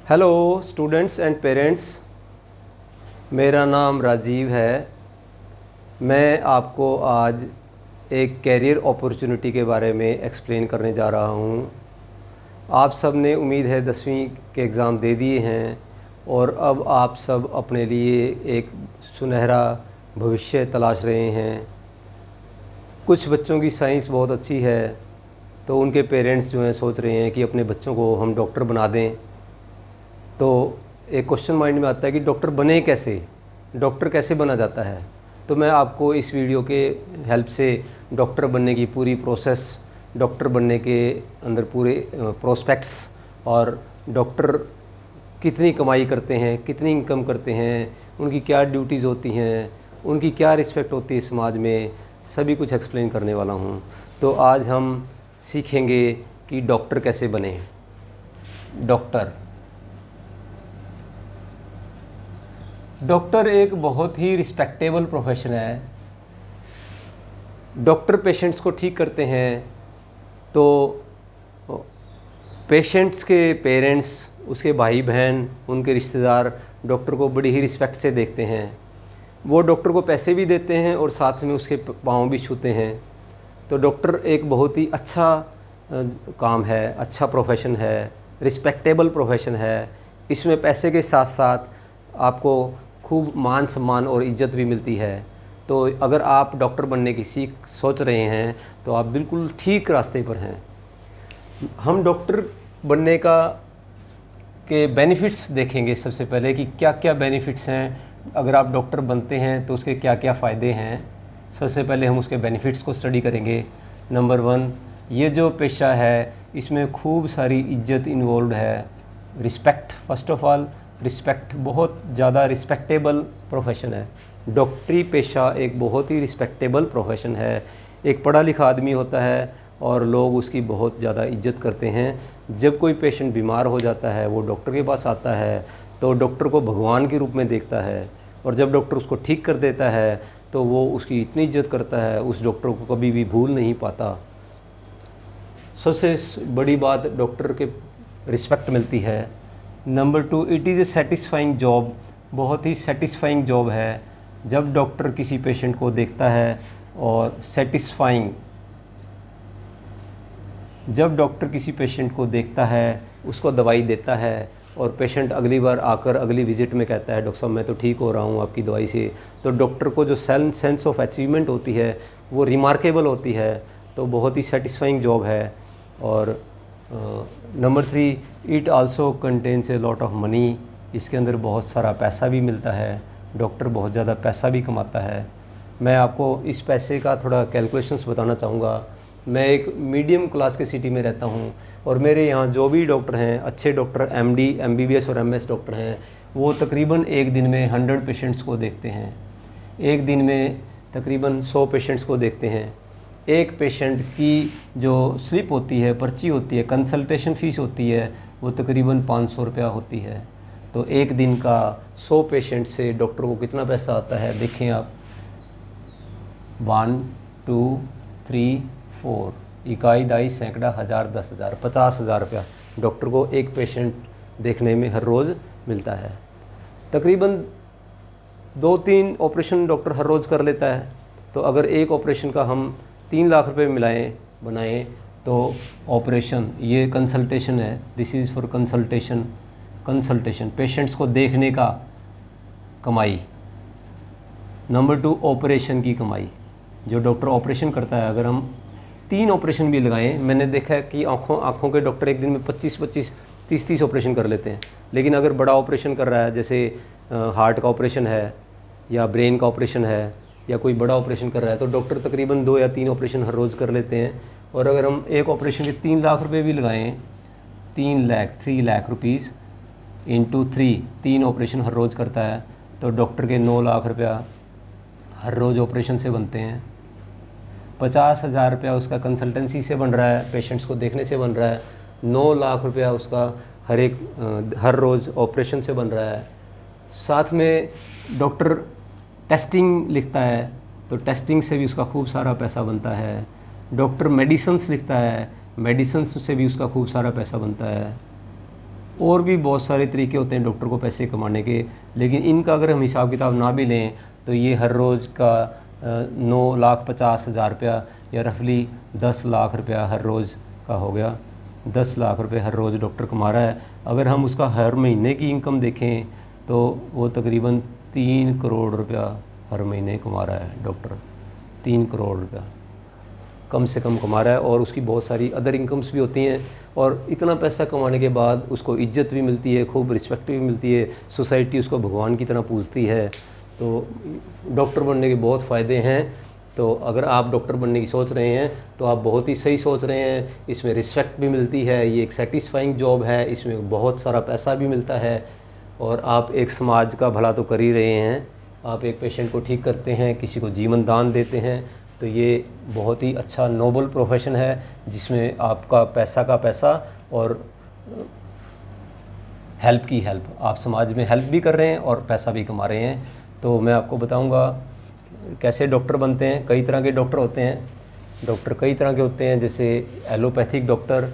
Hello students and parents, मेरा नाम राजीव है। मैं आपको आज एक कैरियर अपॉर्चुनिटी के बारे में एक्सप्लेन करने जा रहा हूँ। आप सब ने उम्मीद है 10वीं के एग्ज़ाम दे दिए हैं और अब आप सब अपने लिए एक सुनहरा भविष्य तलाश रहे हैं। कुछ बच्चों की साइंस बहुत अच्छी है तो उनके पेरेंट्स जो हैं सोच रहे हैं कि अपने बच्चों को हम डॉक्टर बना दें। तो एक क्वेश्चन माइंड में आता है कि डॉक्टर बने कैसे, डॉक्टर कैसे बना जाता है। तो मैं आपको इस वीडियो के हेल्प से डॉक्टर बनने की पूरी प्रोसेस, डॉक्टर बनने के अंदर पूरे प्रोस्पेक्ट्स और डॉक्टर कितनी कमाई करते हैं, कितनी इनकम करते हैं, उनकी क्या ड्यूटीज़ होती हैं, उनकी क्या रिस्पेक्ट होती है समाज में, सभी कुछ एक्सप्लेन करने वाला हूँ। तो आज हम सीखेंगे कि डॉक्टर कैसे बने। डॉक्टर एक बहुत ही रिस्पेक्टेबल प्रोफेशन है। डॉक्टर पेशेंट्स को ठीक करते हैं तो पेशेंट्स के पेरेंट्स, उसके भाई बहन, उनके रिश्तेदार डॉक्टर को बड़ी ही रिस्पेक्ट से देखते हैं। वो डॉक्टर को पैसे भी देते हैं और साथ में उसके पाँव भी छूते हैं। तो डॉक्टर एक बहुत ही अच्छा काम है, अच्छा प्रोफेशन है, रिस्पेक्टेबल प्रोफेशन है। इसमें पैसे के साथ साथ आपको खूब मान सम्मान और इज़्ज़त भी मिलती है। तो अगर आप डॉक्टर बनने की सोच रहे हैं तो आप बिल्कुल ठीक रास्ते पर हैं। हम डॉक्टर बनने के बेनिफिट्स देखेंगे सबसे पहले कि क्या क्या बेनिफिट्स हैं। अगर आप डॉक्टर बनते हैं तो उसके क्या क्या फ़ायदे हैं। सबसे पहले हम उसके बेनिफिट्स को स्टडी करेंगे। नंबर 1, ये जो पेशा है इसमें खूब सारी इज्जत इन्वॉल्व है। Respect, first of all respect, बहुत ज़्यादा रिस्पेक्टेबल प्रोफेशन है। डॉक्टरी पेशा एक बहुत ही रिस्पेक्टेबल प्रोफेशन है। एक पढ़ा लिखा आदमी होता है और लोग उसकी बहुत ज़्यादा इज्जत करते हैं। जब कोई पेशेंट बीमार हो जाता है वो डॉक्टर के पास आता है तो डॉक्टर को भगवान के रूप में देखता है, और जब डॉक्टर उसको ठीक कर देता है तो वो उसकी इतनी इज्जत करता है, उस डॉक्टर को कभी भी भूल नहीं पाता। सबसे बड़ी बात डॉक्टर के रिस्पेक्ट मिलती है। Number 2, it is a satisfying job. बहुत ही सेटिस्फाइंग जॉब है जब डॉक्टर किसी पेशेंट को देखता है और सेटिस्फाइंग, जब डॉक्टर किसी पेशेंट को देखता है, उसको दवाई देता है और पेशेंट अगली बार आकर अगली विज़िट में कहता है डॉक्टर साहब मैं तो ठीक हो रहा हूँ आपकी दवाई से, तो डॉक्टर को जो सेंस ऑफ अचीवमेंट होती है वो रिमार्केबल होती है। तो बहुत ही सेटिस्फाइंग जॉब है। और number 3, it also contains a lot of money. इसके अंदर बहुत सारा पैसा भी मिलता है। डॉक्टर बहुत ज़्यादा पैसा भी कमाता है। मैं आपको इस पैसे का थोड़ा कैलकुलेशंस बताना चाहूँगा। मैं एक मीडियम क्लास के सिटी में रहता हूँ और मेरे यहाँ जो भी डॉक्टर हैं, अच्छे डॉक्टर, MD, MBBS और MS डॉक्टर हैं, वो तकरीबन एक दिन में 100 पेशेंट्स को देखते हैं। एक दिन में तकरीबन 100 पेशेंट्स को देखते हैं। एक पेशेंट की जो स्लिप होती है, पर्ची होती है, कंसल्टेशन फ़ीस होती है, वो तकरीबन 500 रुपया होती है। तो एक दिन का 100 पेशेंट से डॉक्टर को कितना पैसा आता है देखें आप। 1, 2, 3, 4, इकाई, दाई, सैकड़ा, हज़ार, 10,000, 50,000 रुपया डॉक्टर को एक पेशेंट देखने में हर रोज़ मिलता है। तकरीबन 2-3 ऑपरेशन डॉक्टर हर रोज़ कर लेता है। तो अगर एक ऑपरेशन का हम 3 लाख रुपए बनाएं तो ऑपरेशन, ये कंसल्टेशन है, this is for consultation patients को देखने का कमाई। नंबर 2, ऑपरेशन की कमाई, जो डॉक्टर ऑपरेशन करता है। अगर हम 3 ऑपरेशन भी लगाएं, मैंने देखा है कि आँखों के डॉक्टर एक दिन में 25-25, 30-30 ऑपरेशन कर लेते हैं। लेकिन अगर बड़ा ऑपरेशन कर रहा है, जैसे हार्ट का ऑपरेशन है या ब्रेन का ऑपरेशन है या कोई बड़ा ऑपरेशन कर रहा है, तो डॉक्टर तकरीबन 2 या 3 ऑपरेशन हर रोज़ कर लेते हैं। और अगर हम एक ऑपरेशन के 3 लाख रुपए भी लगाएं, 3 लाख रुपीज़ इंटू 3 ऑपरेशन हर रोज़ करता है, तो डॉक्टर के 9 लाख रुपया हर रोज़ ऑपरेशन से बनते हैं। 50,000 रुपया उसका कंसल्टेंसी से बन रहा है, पेशेंट्स को देखने से बन रहा है। 9 लाख रुपया उसका हर रोज़ ऑपरेशन से बन रहा है। साथ में डॉक्टर टेस्टिंग लिखता है तो टेस्टिंग से भी उसका खूब सारा पैसा बनता है। डॉक्टर मेडिसिन्स लिखता है, मेडिसिन्स से भी उसका खूब सारा पैसा बनता है। और भी बहुत सारे तरीके होते हैं डॉक्टर को पैसे कमाने के, लेकिन इनका अगर हम हिसाब किताब ना भी लें तो ये हर रोज़ का 9,50,000 रुपया या रफली 10 लाख रुपया हर रोज़ का हो गया। 10 लाख रुपए हर रोज़ डॉक्टर कमा रहा है। अगर हम उसका हर महीने की इनकम देखें तो वो तकरीबन 3 करोड़ रुपया हर महीने कमा रहा है डॉक्टर। 3 करोड़ रुपया कम से कम कमा रहा है, और उसकी बहुत सारी अदर इनकम्स भी होती हैं। और इतना पैसा कमाने के बाद उसको इज्जत भी मिलती है, खूब रिस्पेक्ट भी मिलती है, सोसाइटी उसको भगवान की तरह पूजती है। तो डॉक्टर बनने के बहुत फ़ायदे हैं। तो अगर आप डॉक्टर बनने की सोच रहे हैं तो आप बहुत ही सही सोच रहे हैं। इसमें रिस्पेक्ट भी मिलती है, ये एक सेटिस्फाइंग जॉब है, इसमें बहुत सारा पैसा भी मिलता है, और आप एक समाज का भला तो कर ही रहे हैं। आप एक पेशेंट को ठीक करते हैं, किसी को जीवन दान देते हैं। तो ये बहुत ही अच्छा नोबल प्रोफेशन है, जिसमें आपका पैसा का पैसा और हेल्प की हेल्प, आप समाज में हेल्प भी कर रहे हैं और पैसा भी कमा रहे हैं। तो मैं आपको बताऊंगा कैसे डॉक्टर बनते हैं। कई तरह के डॉक्टर होते हैं, डॉक्टर कई तरह के होते हैं, जैसे एलोपैथिक डॉक्टर,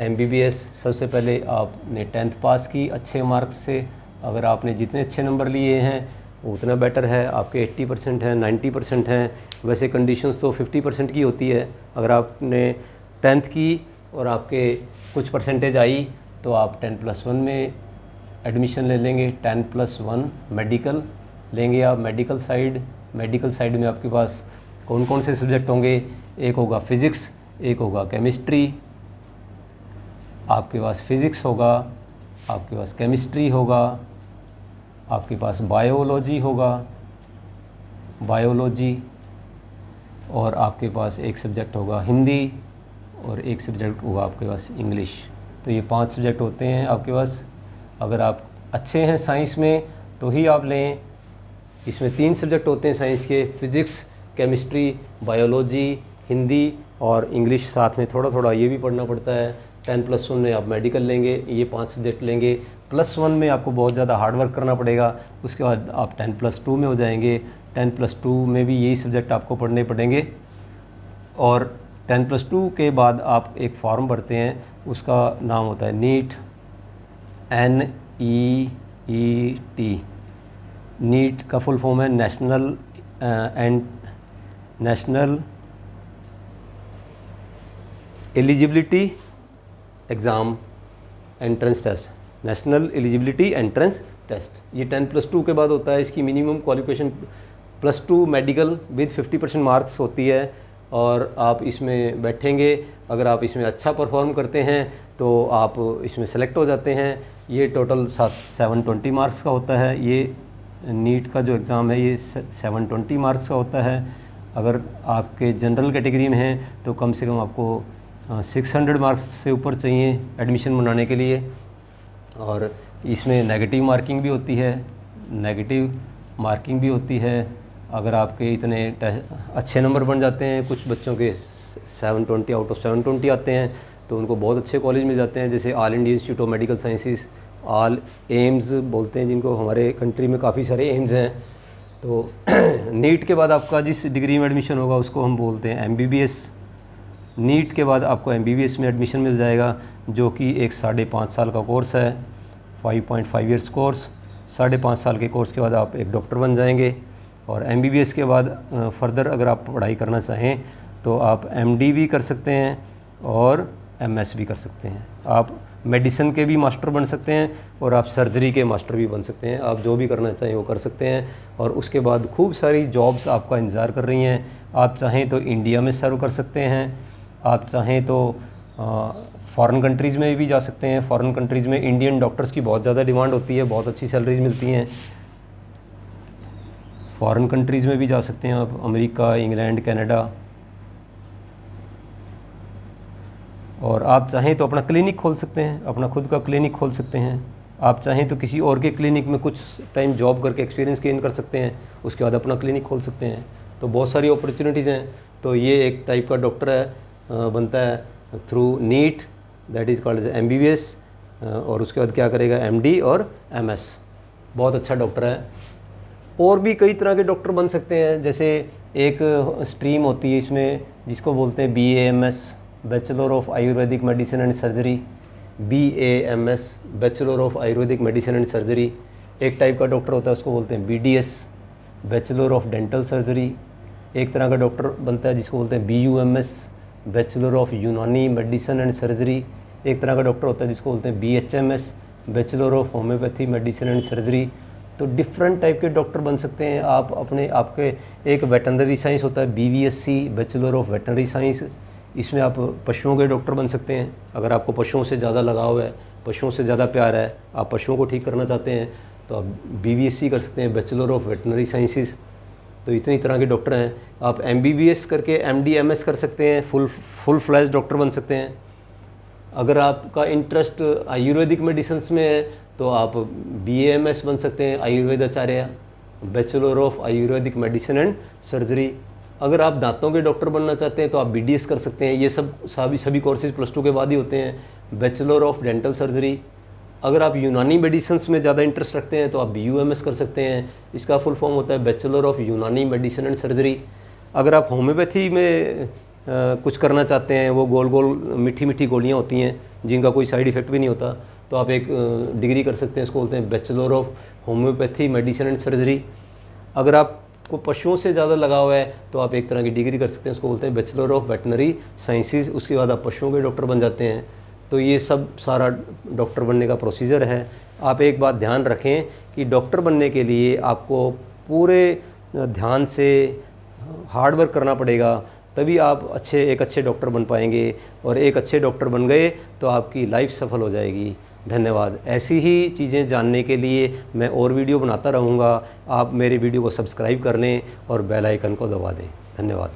MBBS। सबसे पहले आपने 10th पास की अच्छे मार्क्स से, अगर आपने जितने अच्छे नंबर लिए हैं उतना बेटर है। आपके 80% हैं, 90% हैं, वैसे कंडीशंस तो 50% की होती है। अगर आपने 10th की और आपके कुछ परसेंटेज आई तो आप 10+1 में एडमिशन ले लेंगे। 10+1 मेडिकल लेंगे आप। मेडिकल साइड में आपके पास कौन कौन से सब्जेक्ट होंगे? एक होगा फिज़िक्स, एक होगा केमिस्ट्री। आपके पास फिज़िक्स होगा, आपके पास केमिस्ट्री होगा, आपके पास बायोलॉजी होगा, और आपके पास एक सब्जेक्ट होगा हिंदी, और एक सब्जेक्ट होगा आपके पास इंग्लिश। तो ये 5 सब्जेक्ट होते हैं आपके पास। अगर आप अच्छे हैं साइंस में तो ही आप लें। इसमें 3 सब्जेक्ट होते हैं साइंस के, फिज़िक्स, केमिस्ट्री, बायोलॉजी, हिंदी और इंग्लिश साथ में थोड़ा थोड़ा ये भी पढ़ना पड़ता है। 10+1 में आप मेडिकल लेंगे, ये 5 सब्जेक्ट लेंगे। +1 में आपको बहुत ज़्यादा हार्ड वर्क करना पड़ेगा, उसके बाद आप 10+2 में हो जाएंगे। 10+2 में भी यही सब्जेक्ट आपको पढ़ने पड़ेंगे। और 10+2 के बाद आप एक फॉर्म भरते हैं, उसका नाम होता है नीट, NEET। नीट का फुल फॉर्म है national eligibility exam entrance test, national eligibility entrance test. ये 10+2 के बाद होता है। इसकी minimum qualification +2 medical with 50% marks होती है, और आप इसमें बैठेंगे। अगर आप इसमें अच्छा परफॉर्म करते हैं तो आप इसमें सेलेक्ट हो जाते हैं। ये टोटल 720 मार्क्स का होता है। ये नीट का जो एग्ज़ाम है ये 720 मार्क्स का होता है। अगर आपके जनरल कैटेगरी में हैं तो कम से कम आपको 600 मार्क्स से ऊपर चाहिए एडमिशन बनाने के लिए। और इसमें नेगेटिव मार्किंग भी होती है। अगर आपके इतने अच्छे नंबर बन जाते हैं, कुछ बच्चों के 720 आउट ऑफ 720 आते हैं तो उनको बहुत अच्छे कॉलेज मिल जाते हैं, जैसे all India institute of medical sciences, all AIIMS बोलते हैं जिनको। हमारे कंट्री में काफ़ी सारे एम्स हैं। तो नीट के बाद आपका जिस डिग्री में एडमिशन होगा उसको हम बोलते हैं MBBS। नीट के बाद आपको MBBS में एडमिशन मिल जाएगा, जो कि एक 5.5 साल का कोर्स है, 5.5 ईयर्स कोर्स। 5.5 साल के कोर्स के बाद आप एक डॉक्टर बन जाएंगे। और MBBS के बाद फर्दर अगर आप पढ़ाई करना चाहें तो आप MD भी कर सकते हैं और MS भी कर सकते हैं। आप मेडिसिन के भी मास्टर बन सकते हैं और आप सर्जरी के मास्टर भी बन सकते हैं। आप जो भी करना चाहें वो कर सकते हैं। और उसके बाद खूब सारी जॉब्स आपका इंतज़ार कर रही हैं। आप चाहें तो इंडिया में सर्व कर सकते हैं, आप चाहें तो फॉरेन कंट्रीज़ में भी जा सकते हैं। फॉरेन कंट्रीज़ में इंडियन डॉक्टर्स की बहुत ज़्यादा डिमांड होती है, बहुत अच्छी सैलरीज मिलती हैं। फॉरेन कंट्रीज़ में भी जा सकते हैं आप, अमेरिका, इंग्लैंड, कनाडा। और आप चाहें तो अपना क्लिनिक खोल सकते हैं, अपना खुद का क्लिनिक खोल सकते हैं। आप चाहें तो किसी और के क्लिनिक में कुछ टाइम जॉब करके एक्सपीरियंस गेन कर सकते हैं, उसके बाद अपना क्लिनिक खोल सकते हैं। तो बहुत सारी अपॉर्चुनिटीज़ हैं। तो ये एक टाइप का डॉक्टर है, बनता है through NEET, that is called as MBBS। और उसके बाद क्या करेगा, MD और MS। बहुत अच्छा डॉक्टर है। और भी कई तरह के डॉक्टर बन सकते हैं, जैसे एक स्ट्रीम होती है इसमें जिसको बोलते हैं BAMS, bachelor of Ayurvedic medicine and surgery. BAMS, bachelor of Ayurvedic medicine and surgery. एक टाइप का डॉक्टर होता है उसको बोलते हैं BDS, bachelor of dental surgery. एक तरह का डॉक्टर बनता है जिसको बोलते हैं BUMS, बैचलर ऑफ यूनानी मेडिसिन एंड सर्जरी। एक तरह का डॉक्टर होता है जिसको बोलते हैं BHMS, bachelor of homeopathy medicine and surgery. तो डिफरेंट टाइप के डॉक्टर बन सकते हैं आप आपके। एक वेटनरी साइंस होता है BVSC, bachelor of veterinary science. इसमें आप पशुओं के डॉक्टर बन सकते हैं। अगर आपको पशुओं से ज़्यादा लगाव है, पशुओं से ज़्यादा प्यार है, आप पशुओं को ठीक करना चाहते हैं, तो आप BVSC कर सकते हैं, बैचलर ऑफ वेटनरी साइंसेस। तो इतनी तरह के डॉक्टर हैं। आप MBBS करके MD-MS कर सकते हैं, फुल फ्लैश डॉक्टर बन सकते हैं। अगर आपका इंटरेस्ट आयुर्वेदिक मेडिसिन्स में है तो आप BAMS बन सकते हैं, Ayurvedacharya, bachelor of Ayurvedic medicine and surgery. अगर आप दांतों के डॉक्टर बनना चाहते हैं तो आप BDS कर सकते हैं। ये सब सभी कोर्सेज +2 के बाद ही होते हैं। Bachelor of dental surgery. अगर आप यूनानी मेडिसिन्स में ज़्यादा इंटरेस्ट रखते हैं तो आप BUMS कर सकते हैं। इसका फुल फॉर्म होता है बैचलर ऑफ यूनानी मेडिसिन एंड सर्जरी। अगर आप होम्योपैथी में कुछ करना चाहते हैं, वो गोल गोल मीठी मीठी गोलियां होती हैं जिनका कोई साइड इफ़ेक्ट भी नहीं होता, तो आप एक डिग्री कर सकते हैं, इसको बोलते हैं bachelor of homeopathy medicine and surgery. अगर आपको पशुओं से ज़्यादा लगाव है तो आप एक तरह की डिग्री कर सकते हैं, उसको बोलते हैं बैचलर ऑफ वेटनरी साइंसेस। उसके बाद आप पशुओं के डॉक्टर बन जाते हैं। तो ये सब सारा डॉक्टर बनने का प्रोसीजर है। आप एक बात ध्यान रखें कि डॉक्टर बनने के लिए आपको पूरे ध्यान से हार्ड वर्क करना पड़ेगा, तभी आप एक अच्छे डॉक्टर बन पाएंगे। और एक अच्छे डॉक्टर बन गए तो आपकी लाइफ सफल हो जाएगी। धन्यवाद। ऐसी ही चीज़ें जानने के लिए मैं और वीडियो बनाता रहूँगा। आप मेरे वीडियो को सब्सक्राइब कर लें और बेल आइकन को दबा दें। धन्यवाद।